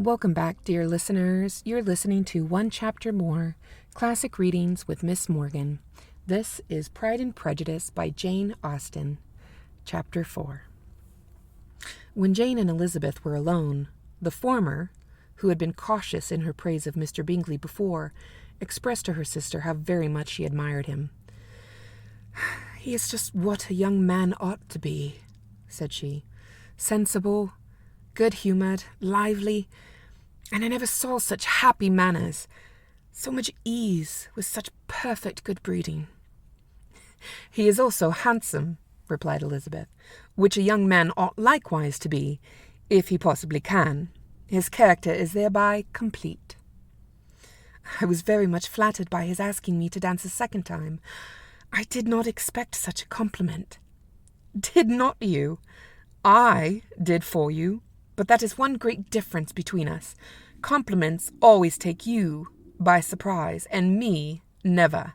Welcome back, dear listeners. You're listening to One Chapter More, Classic Readings with Miss Morgan. This is Pride and Prejudice by Jane Austen, Chapter 4. When Jane and Elizabeth were alone, the former, who had been cautious in her praise of Mr. Bingley before, expressed to her sister how very much she admired him. "He is just what a young man ought to be," said she. "Sensible, good-humoured, lively, and I never saw such happy manners, so much ease, with such perfect good breeding." "He is also handsome," replied Elizabeth, "which a young man ought likewise to be, if he possibly can. His character is thereby complete." "I was very much flattered by his asking me to dance a second time. I did not expect such a compliment." "Did not you? I did for you. But that is one great difference between us. Compliments always take you by surprise, and me never.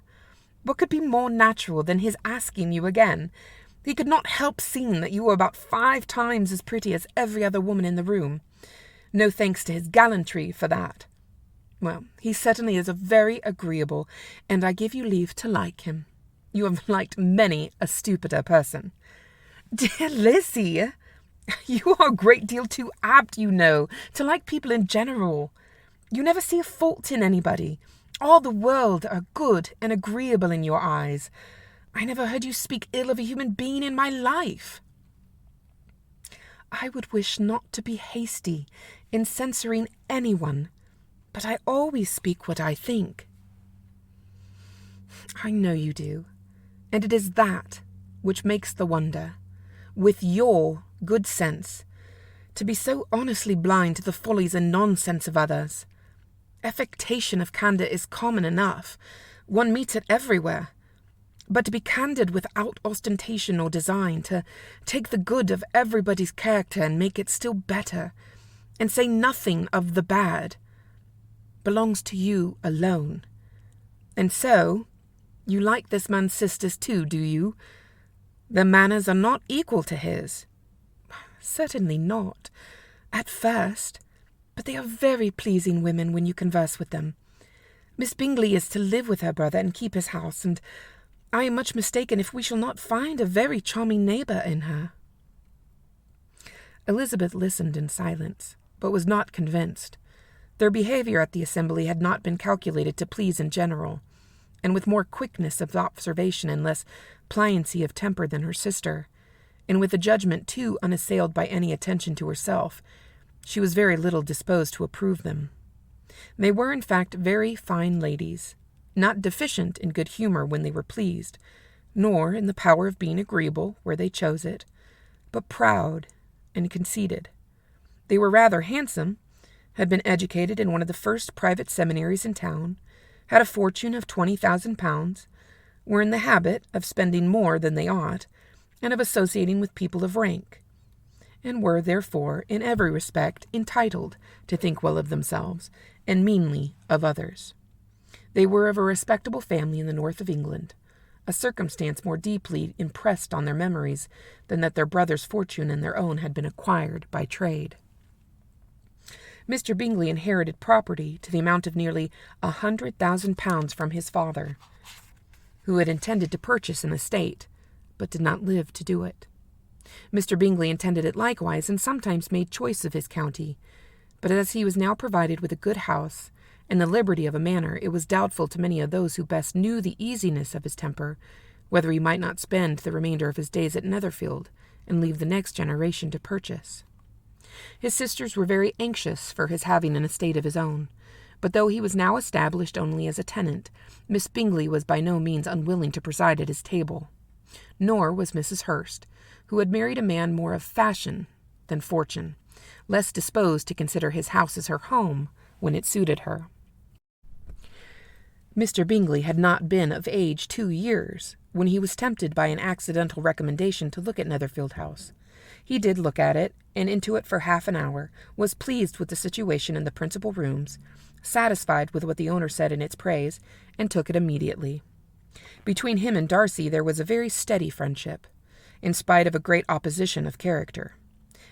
What could be more natural than his asking you again? He could not help seeing that you were about 5 times as pretty as every other woman in the room. No thanks to his gallantry for that. Well, he certainly is a very agreeable, and I give you leave to like him. You have liked many a stupider person." "Dear Lizzie, you are a great deal too apt, you know, to like people in general. You never see a fault in anybody. All the world are good and agreeable in your eyes. I never heard you speak ill of a human being in my life." "I would wish not to be hasty in censuring anyone, but I always speak what I think." "I know you do, and it is that which makes the wonder. With your good sense, to be so honestly blind to the follies and nonsense of others. Affectation of candour is common enough. One meets it everywhere. But to be candid without ostentation or design, to take the good of everybody's character and make it still better, and say nothing of the bad, belongs to you alone. And so, you like this man's sisters too, do you? Their manners are not equal to his." "Certainly not, at first, but they are very pleasing women when you converse with them. Miss Bingley is to live with her brother and keep his house, and I am much mistaken if we shall not find a very charming neighbour in her." Elizabeth listened in silence, but was not convinced. Their behaviour at the assembly had not been calculated to please in general, and with more quickness of observation and less pliancy of temper than her sister, and with a judgment too unassailed by any attention to herself, she was very little disposed to approve them. They were, in fact, very fine ladies, not deficient in good humour when they were pleased, nor in the power of being agreeable where they chose it, but proud and conceited. They were rather handsome, had been educated in one of the first private seminaries in town, had a fortune of £20,000, were in the habit of spending more than they ought, and of associating with people of rank, and were, therefore, in every respect entitled to think well of themselves, and meanly of others. They were of a respectable family in the north of England, a circumstance more deeply impressed on their memories than that their brother's fortune and their own had been acquired by trade. Mr. Bingley inherited property to the amount of nearly £100,000 from his father, who had intended to purchase an estate, but did not live to do it. Mr. Bingley intended it likewise, and sometimes made choice of his county, but as he was now provided with a good house and the liberty of a manor, it was doubtful to many of those who best knew the easiness of his temper whether he might not spend the remainder of his days at Netherfield and leave the next generation to purchase. His sisters were very anxious for his having an estate of his own, but though he was now established only as a tenant, Miss Bingley was by no means unwilling to preside at his table. Nor was Mrs. Hurst, who had married a man more of fashion than fortune, less disposed to consider his house as her home when it suited her. Mr. Bingley had not been of age 2 years when he was tempted by an accidental recommendation to look at Netherfield House. He did look at it, and into it for half an hour, was pleased with the situation in the principal rooms, satisfied with what the owner said in its praise, and took it immediately. Between him and Darcy there was a very steady friendship, in spite of a great opposition of character.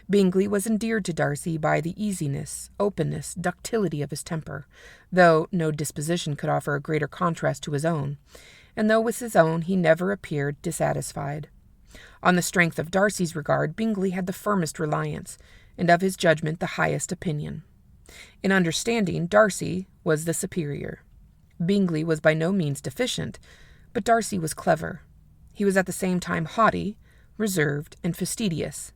Bingley was endeared to Darcy by the easiness, openness, ductility of his temper, though no disposition could offer a greater contrast to his own, and though with his own he never appeared dissatisfied. On the strength of Darcy's regard, Bingley had the firmest reliance, and of his judgment the highest opinion. In understanding, Darcy was the superior. Bingley was by no means deficient, but Darcy was clever. He was at the same time haughty, reserved, and fastidious,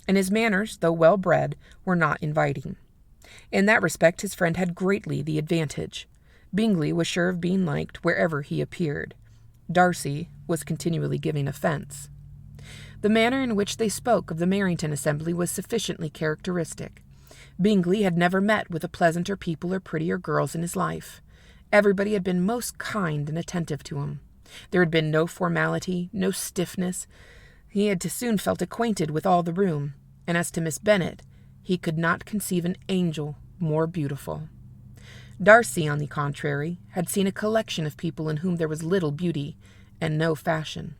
and his manners, though well-bred, were not inviting. In that respect his friend had greatly the advantage. Bingley was sure of being liked wherever he appeared. Darcy was continually giving offence. The manner in which they spoke of the Merrington assembly was sufficiently characteristic. Bingley had never met with a pleasanter people or prettier girls in his life. Everybody had been most kind and attentive to him. There had been no formality, no stiffness. He had too soon felt acquainted with all the room, and as to Miss Bennet, he could not conceive an angel more beautiful. Darcy, on the contrary, had seen a collection of people in whom there was little beauty and no fashion,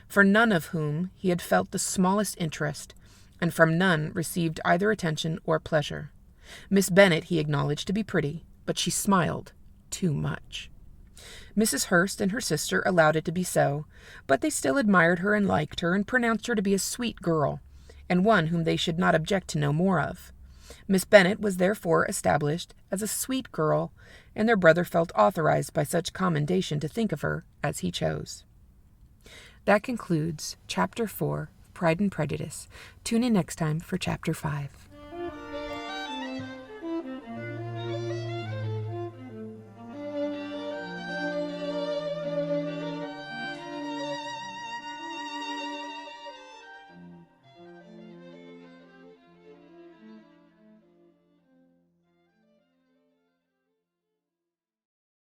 for none of whom he had felt the smallest interest, and from none received either attention or pleasure. Miss Bennet he acknowledged to be pretty, but she smiled too much. Mrs. Hurst and her sister allowed it to be so, but they still admired her and liked her, and pronounced her to be a sweet girl, and one whom they should not object to know more of. Miss Bennet was therefore established as a sweet girl, and their brother felt authorized by such commendation to think of her as he chose. That concludes Chapter 4, Pride and Prejudice. Tune in next time for Chapter 5.